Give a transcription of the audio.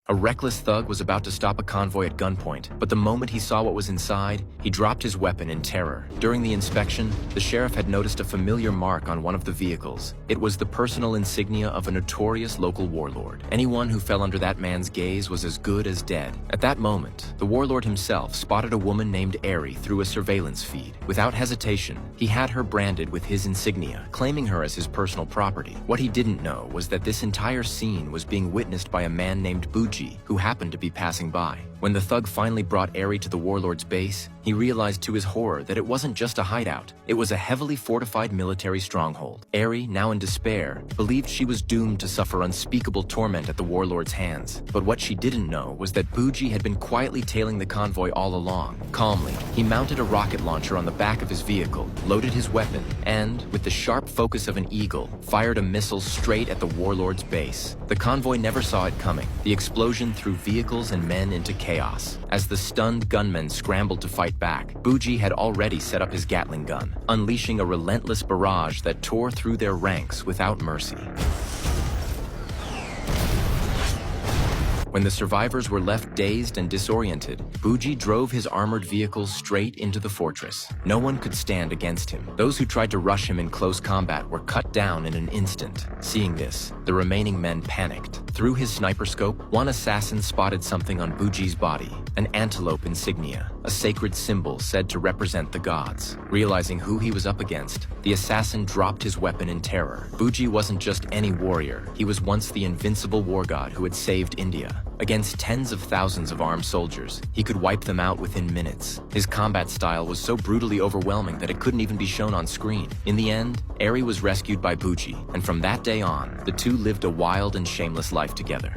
A reckless thug was about to stop a convoy at gunpoint, but the moment he saw what was inside, he dropped his weapon in terror. During the inspection, the sheriff had noticed a familiar mark on one of the vehicles. It was the personal insignia of a notorious local warlord. Anyone who fell under that man's gaze was as good as dead. At that moment, the warlord himself spotted a woman named Ari through a surveillance feed. Without hesitation, he had her branded with his insignia, claiming her as his personal property. What he didn't know was that this entire scene was being witnessed by a man named Buji, who happened to be passing by. When the thug finally brought Ari to the warlord's base, he realized to his horror that it wasn't just a hideout. It was a heavily fortified military stronghold. Ari, now in despair, believed she was doomed to suffer unspeakable torment at the warlord's hands. But what she didn't know was that Buji had been quietly tailing the convoy all along. Calmly, he mounted a rocket launcher on the back of his vehicle, loaded his weapon, and, with the sharp focus of an eagle, fired a missile straight at the warlord's base. The convoy never saw it coming. The explosion threw vehicles and men into chaos. As the stunned gunmen scrambled to fight back, Buji had already set up his Gatling gun, unleashing a relentless barrage that tore through their ranks without mercy. When the survivors were left dazed and disoriented, Buji drove his armored vehicle straight into the fortress. No one could stand against him. Those who tried to rush him in close combat were cut down in an instant. Seeing this, the remaining men panicked. Through his sniper scope, one assassin spotted something on Buji's body, an antelope insignia, a sacred symbol said to represent the gods. Realizing who he was up against, the assassin dropped his weapon in terror. Buji wasn't just any warrior. He was once the invincible war god who had saved India. Against tens of thousands of armed soldiers, he could wipe them out within minutes. His combat style was so brutally overwhelming that it couldn't even be shown on screen. In the end, Ari was rescued by Buji, and from that day on, the two lived a wild and shameless life together.